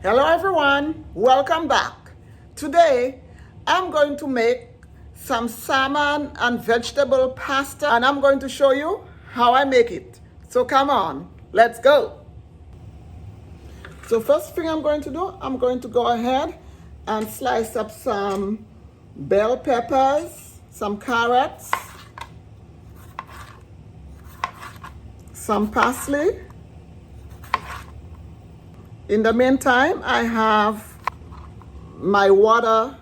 Hello everyone, welcome back. Today I'm going to make some salmon and vegetable pasta and I'm going to show you how I make it. So come on, let's go. So first thing I'm going to do, I'm going to go ahead and slice up some bell peppers, some carrots, some parsley. In the meantime, I have my water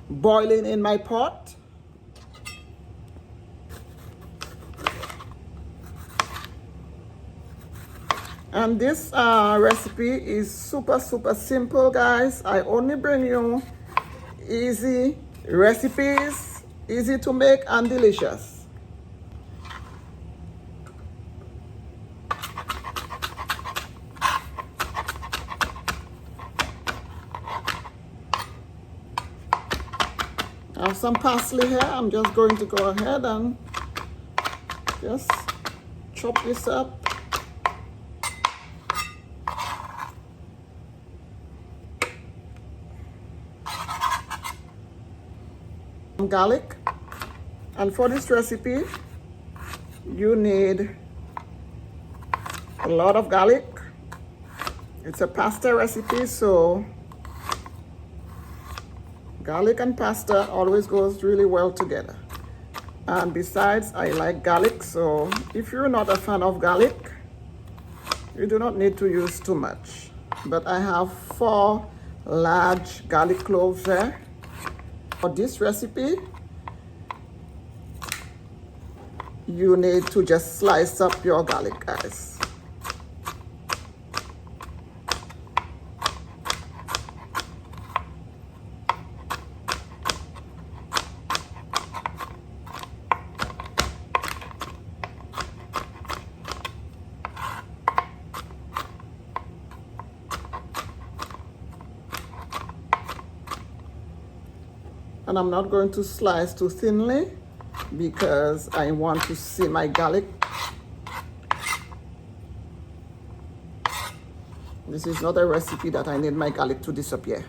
boiling in my pot. And this recipe is super simple, guys. I only bring you easy recipes, easy to make and delicious. I have some parsley here. I'm just going to go ahead and just chop this up. Some garlic. And for this recipe, you need a lot of garlic. It's a pasta recipe, so garlic and pasta always goes really well together. And besides, I like garlic, so if you're not a fan of garlic, you do not need to use too much. But I have 4 large garlic cloves there. For this recipe, you need to just slice up your garlic, guys. And I'm not going to slice too thinly because I want to see my garlic. This is not a recipe that I need my garlic to disappear.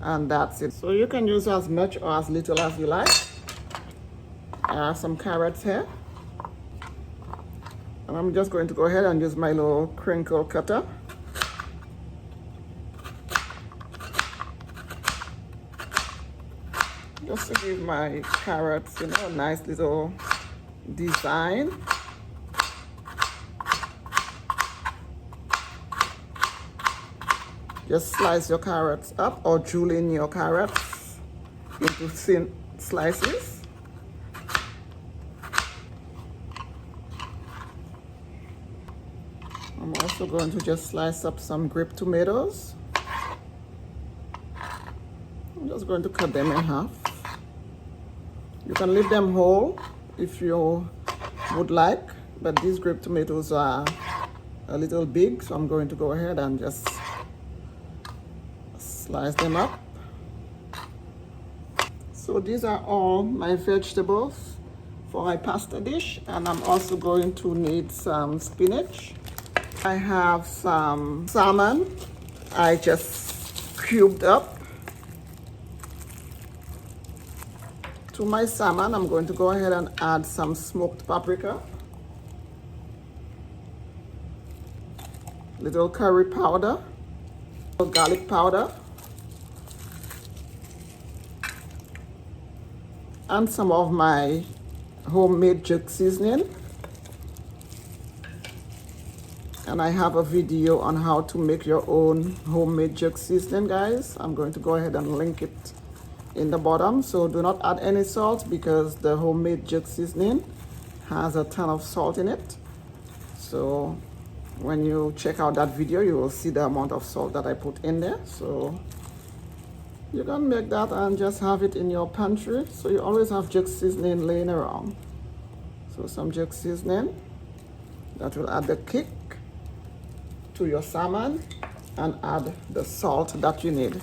And that's it. So you can use as much or as little as you like. I have some carrots here. And I'm just going to go ahead and use my little crinkle cutter. Just to give my carrots, a nice little design. Just slice your carrots up or julienne your carrots into thin slices. I'm also going to just slice up some grape tomatoes. I'm just going to cut them in half. You can leave them whole if you would like, but these grape tomatoes are a little big, so I'm going to go ahead and just slice them up. So these are all my vegetables for my pasta dish, and I'm also going to need some spinach. I have some salmon I just cubed up. To my salmon, I'm going to go ahead and add some smoked paprika, little curry powder, little garlic powder, and some of my homemade jerk seasoning. And I have a video on how to make your own homemade jerk seasoning, guys. I'm going to go ahead and link it in the bottom. So do not add any salt because the homemade jerk seasoning has a ton of salt in it. So when you check out that video, you will see the amount of salt that I put in there. So you can make that and just have it in your pantry, so you always have jerk seasoning laying around. So some jerk seasoning that will add the kick to your salmon and add the salt that you need.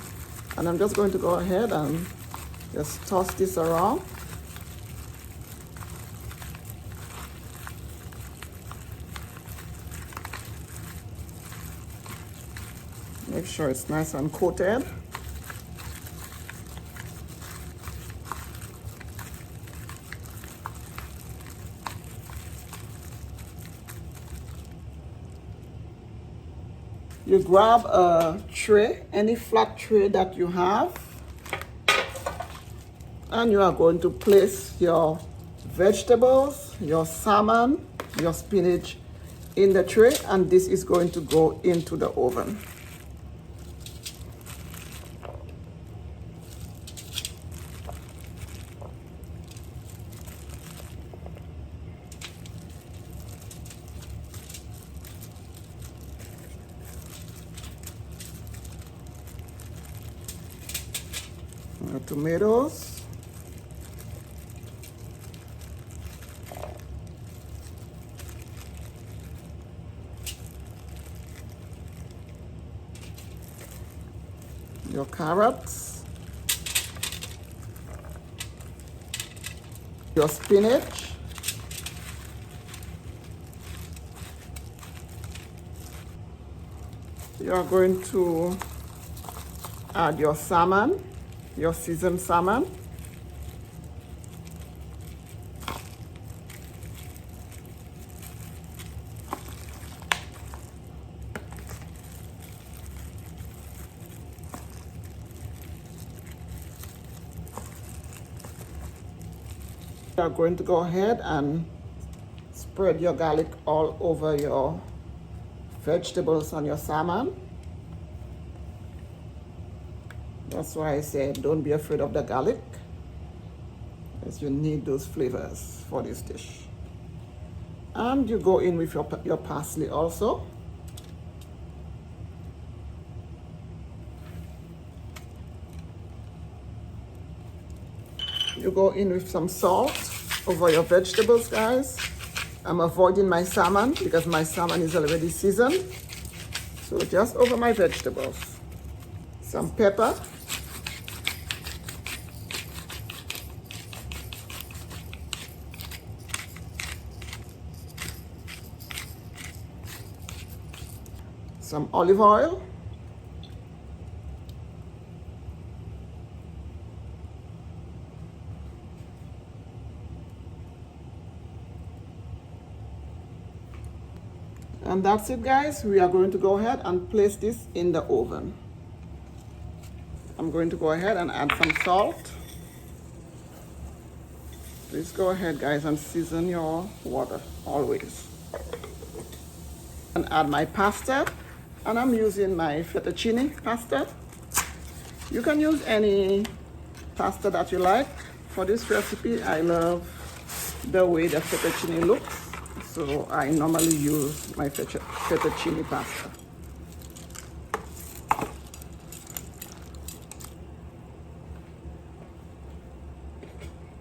And I'm just going to go ahead and just toss this around. Make sure it's nice and coated. You grab a tray, any flat tray that you have, and you are going to place your vegetables, your salmon, your spinach in the tray, and this is going to go into the oven. Your tomatoes, your carrots, your spinach, you are going to add your salmon, your seasoned salmon. You are going to go ahead and spread your garlic all over your vegetables and your salmon. That's why I said don't be afraid of the garlic, because you need those flavors for this dish. And you go in with your parsley also. You go in with some salt over your vegetables, guys. I'm avoiding my salmon because my salmon is already seasoned. So just over my vegetables. Some pepper. Some olive oil. And that's it, guys. We are going to go ahead and place this in the oven. I'm going to go ahead and add some salt. Please go ahead, guys, and season your water always. And add my pasta. And I'm using my fettuccine pasta. You can use any pasta that you like. For this recipe, I love the way the fettuccine looks. So I normally use my fettuccine pasta.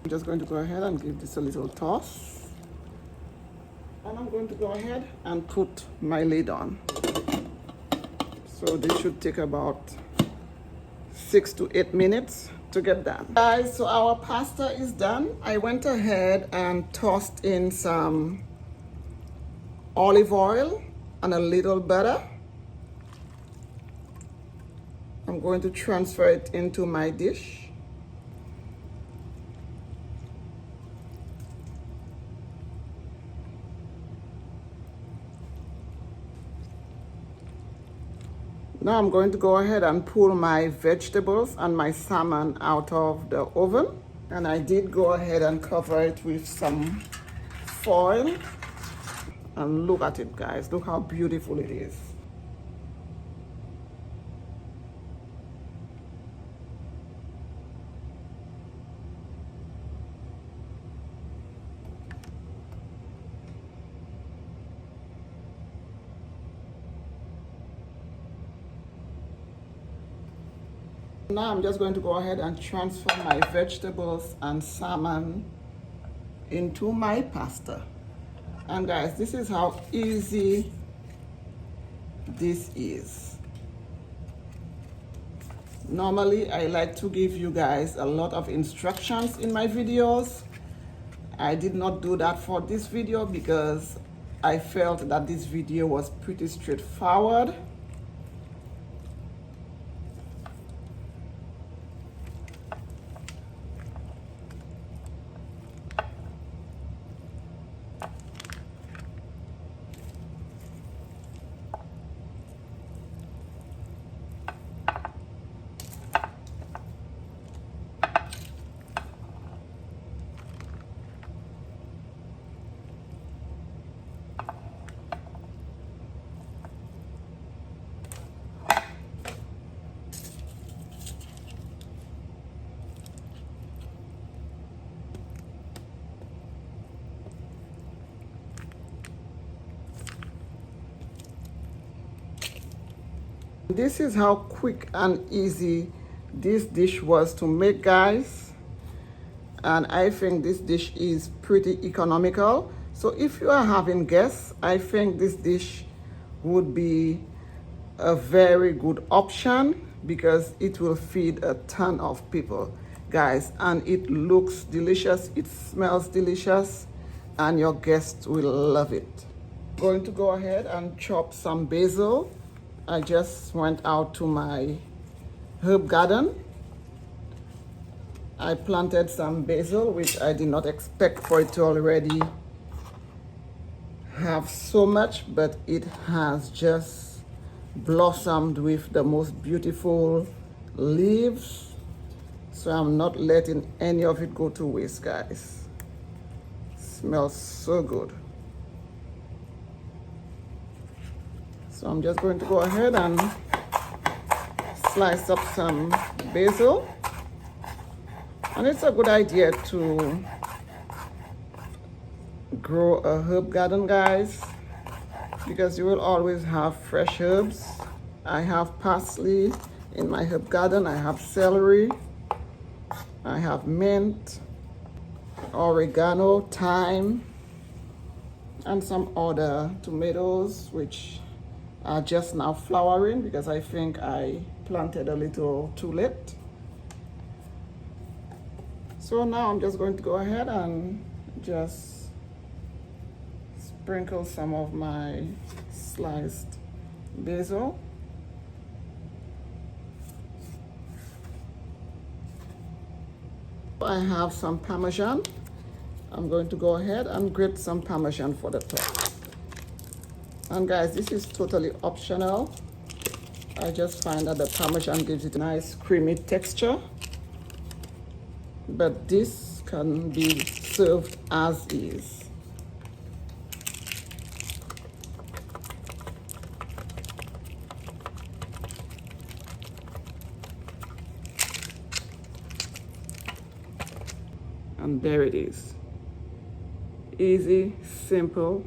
I'm just going to go ahead and give this a little toss. And I'm going to go ahead and put my lid on. So this should take about 6 to 8 minutes to get done. Guys, so our pasta is done. I went ahead and tossed in some olive oil and a little butter. I'm going to transfer it into my dish. Now I'm going to go ahead and pull my vegetables and my salmon out of the oven. And I did go ahead and cover it with some foil. And look at it, guys. Look how beautiful it is. Now I'm just going to go ahead and transfer my vegetables and salmon into my pasta. And guys, this is how easy this is. Normally, I like to give you guys a lot of instructions in my videos. I did not do that for this video because I felt that this video was pretty straightforward. This is how quick and easy this dish was to make, guys. And I think this dish is pretty economical. So if you are having guests, I think this dish would be a very good option because it will feed a ton of people, guys. And it looks delicious, it smells delicious, and your guests will love it. Going to go ahead and chop some basil. I just went out to my herb garden. I planted some basil, which I did not expect for it to already have so much, but it has just blossomed with the most beautiful leaves. So I'm not letting any of it go to waste, guys. Smells so good. So I'm just going to go ahead and slice up some basil. And it's a good idea to grow a herb garden, guys, because you will always have fresh herbs. I have parsley in my herb garden. I have celery. I have mint, oregano, thyme, and some other tomatoes, which are just now flowering because I think I planted a little too late. So now I'm just going to go ahead and just sprinkle some of my sliced basil. I have some Parmesan. I'm going to go ahead and grate some Parmesan for the top. And guys, this is totally optional. I just find that the Parmesan gives it a nice creamy texture. But this can be served as is. And there it is. Easy, simple,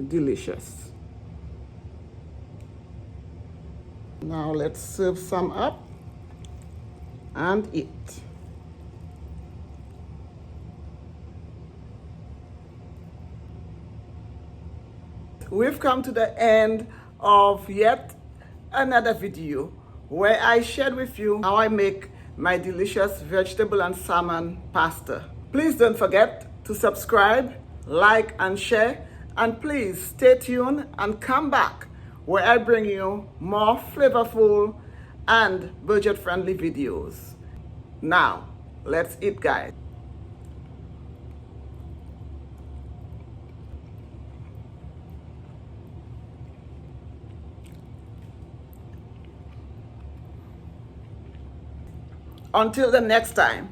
delicious. Now let's serve some up and eat. We've come to the end of yet another video where I shared with you how I make my delicious vegetable and salmon pasta. Please don't forget to subscribe, like, and share. And please stay tuned and come back where I bring you more flavorful and budget-friendly videos. Now, let's eat, guys. Until the next time.